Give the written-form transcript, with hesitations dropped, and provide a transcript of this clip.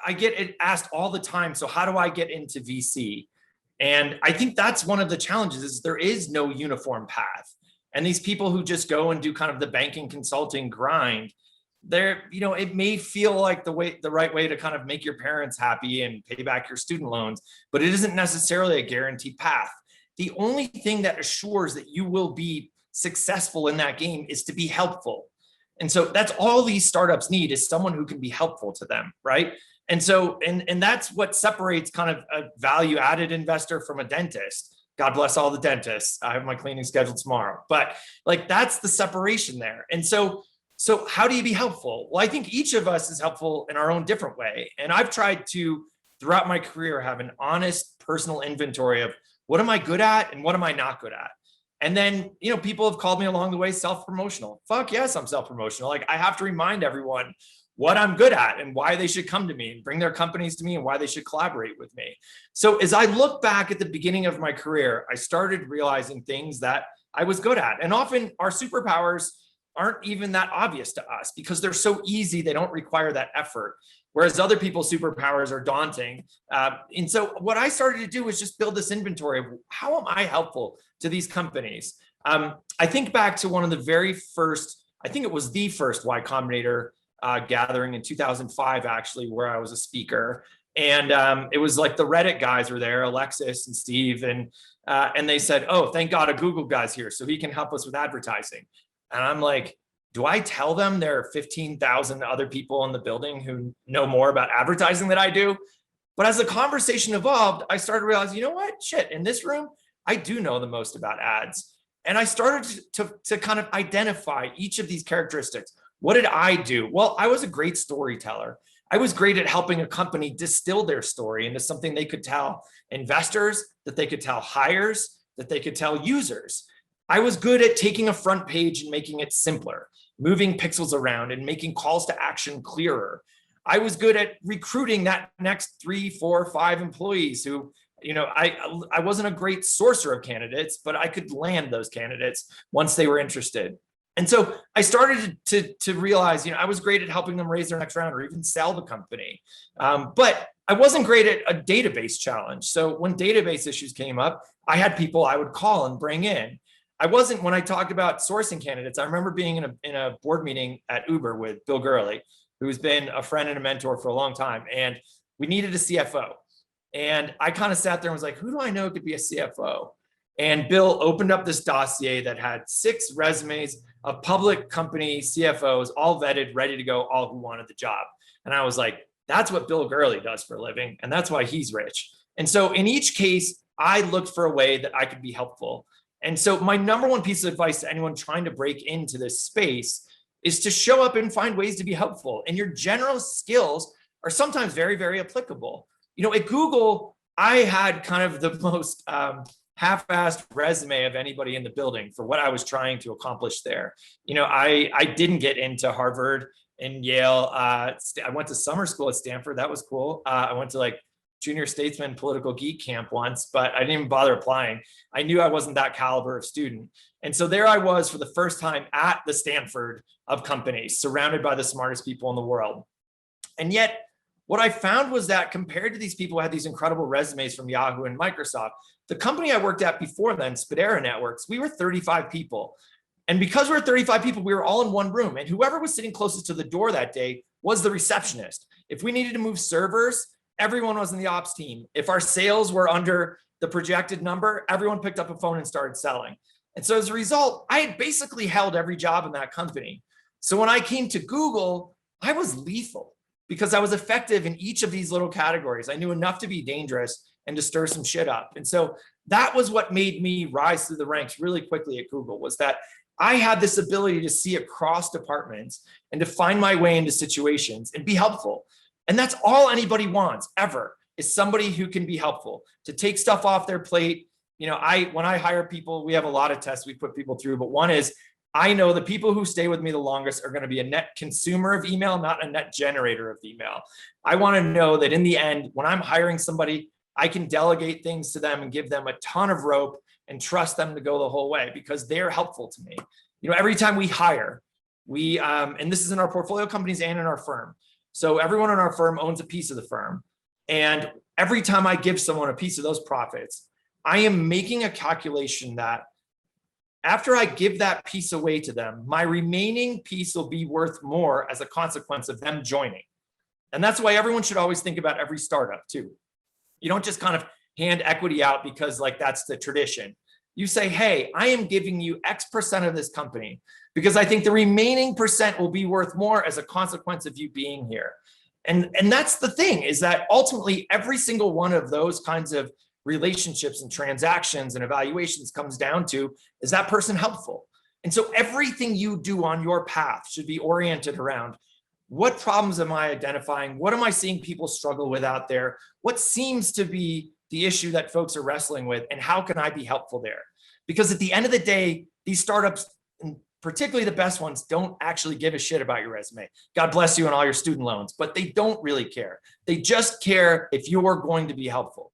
I get it asked all the time, so how do I get into VC? And I think that's one of the challenges is there is no uniform path. And these people who just go and do kind of the banking consulting grind, they're, it may feel like the right way to kind of make your parents happy and pay back your student loans, but it isn't necessarily a guaranteed path. The only thing that assures that you will be successful in that game is to be helpful. And so that's all these startups need is someone who can be helpful to them, right? And so, and that's what separates kind of a value added investor from a dentist. God bless all the dentists. I have my cleaning scheduled tomorrow, but like, that's the separation there. And so how do you be helpful? Well, I think each of us is helpful in our own different way. And I've tried to, throughout my career, have an honest personal inventory of what am I good at and what am I not good at? And then, people have called me along the way self-promotional. Fuck yes, I'm self-promotional. Like I have to remind everyone what I'm good at and why they should come to me and bring their companies to me and why they should collaborate with me. So as I look back at the beginning of my career, I started realizing things that I was good at. And often our superpowers aren't even that obvious to us because they're so easy, they don't require that effort. Whereas other people's superpowers are daunting. And so what I started to do was just build this inventory of how am I helpful to these companies? I think back to one of the very first, I think it was the first Y Combinator gathering in 2005, actually, where I was a speaker. And it was like the Reddit guys were there, Alexis and Steve, and they said, oh, thank God a Google guy's here so he can help us with advertising. And I'm like, do I tell them there are 15,000 other people in the building who know more about advertising than I do? But as the conversation evolved, I started realizing, you know what, shit, in this room, I do know the most about ads. And I started to kind of identify each of these characteristics. What did I do? Well, I was a great storyteller. I was great at helping a company distill their story into something they could tell investors, that they could tell hires, that they could tell users. I was good at taking a front page and making it simpler, moving pixels around and making calls to action clearer. I was good at recruiting that next 3, 4, 5 employees who, I wasn't a great sourcer of candidates, but I could land those candidates once they were interested. And so I started to realize, I was great at helping them raise their next round or even sell the company. But I wasn't great at a database challenge. So when database issues came up, I had people I would call and bring in. I wasn't, when I talked about sourcing candidates, I remember being in a board meeting at Uber with Bill Gurley, who's been a friend and a mentor for a long time. And we needed a CFO. And I kind of sat there and was like, who do I know could be a CFO? And Bill opened up this dossier that had 6 resumes of public company CFOs, all vetted, ready to go, all who wanted the job. And I was like, that's what Bill Gurley does for a living. And that's why he's rich. And so in each case, I looked for a way that I could be helpful. And so my number one piece of advice to anyone trying to break into this space is to show up and find ways to be helpful. And your general skills are sometimes very, very applicable. At Google, I had kind of the most half-assed resume of anybody in the building for what I was trying to accomplish there. I didn't get into Harvard and Yale. I went to summer school at Stanford. That was cool. I went to junior statesman political geek camp once, but I didn't even bother applying. I knew I wasn't that caliber of student. And so there I was for the first time at the Stanford of companies, surrounded by the smartest people in the world. And yet what I found was that compared to these people who had these incredible resumes from Yahoo and Microsoft, the company I worked at before then, Spadera Networks, we were 35 people. And because we were 35 people, we were all in one room. And whoever was sitting closest to the door that day was the receptionist. If we needed to move servers, everyone was in the ops team. If our sales were under the projected number, everyone picked up a phone and started selling. And so as a result, I had basically held every job in that company. So when I came to Google, I was lethal because I was effective in each of these little categories. I knew enough to be dangerous and to stir some shit up. And so that was what made me rise through the ranks really quickly at Google, was that I had this ability to see across departments and to find my way into situations and be helpful. And that's all anybody wants ever, is somebody who can be helpful, to take stuff off their plate. When I hire people, we have a lot of tests we put people through, but one is I know the people who stay with me the longest are going to be a net consumer of email, not a net generator of email. I want to know that in the end, when I'm hiring somebody, I can delegate things to them and give them a ton of rope and trust them to go the whole way because they're helpful to me. Every time we hire, and this is in our portfolio companies and in our firm. So everyone in our firm owns a piece of the firm. And every time I give someone a piece of those profits, I am making a calculation that after I give that piece away to them, my remaining piece will be worth more as a consequence of them joining. And that's why everyone should always think about every startup too. You don't just kind of hand equity out because like that's the tradition. You say, hey, I am giving you X% of this company because I think the remaining percent will be worth more as a consequence of you being here. And that's the thing, is that ultimately every single one of those kinds of relationships and transactions and evaluations comes down to, is that person helpful? And so everything you do on your path should be oriented around, what problems am I identifying? What am I seeing people struggle with out there? What seems to be the issue that folks are wrestling with, and how can I be helpful there? Because at the end of the day, these startups, and particularly the best ones, don't actually give a shit about your resume. God bless you and all your student loans, but they don't really care. They just care if you're going to be helpful.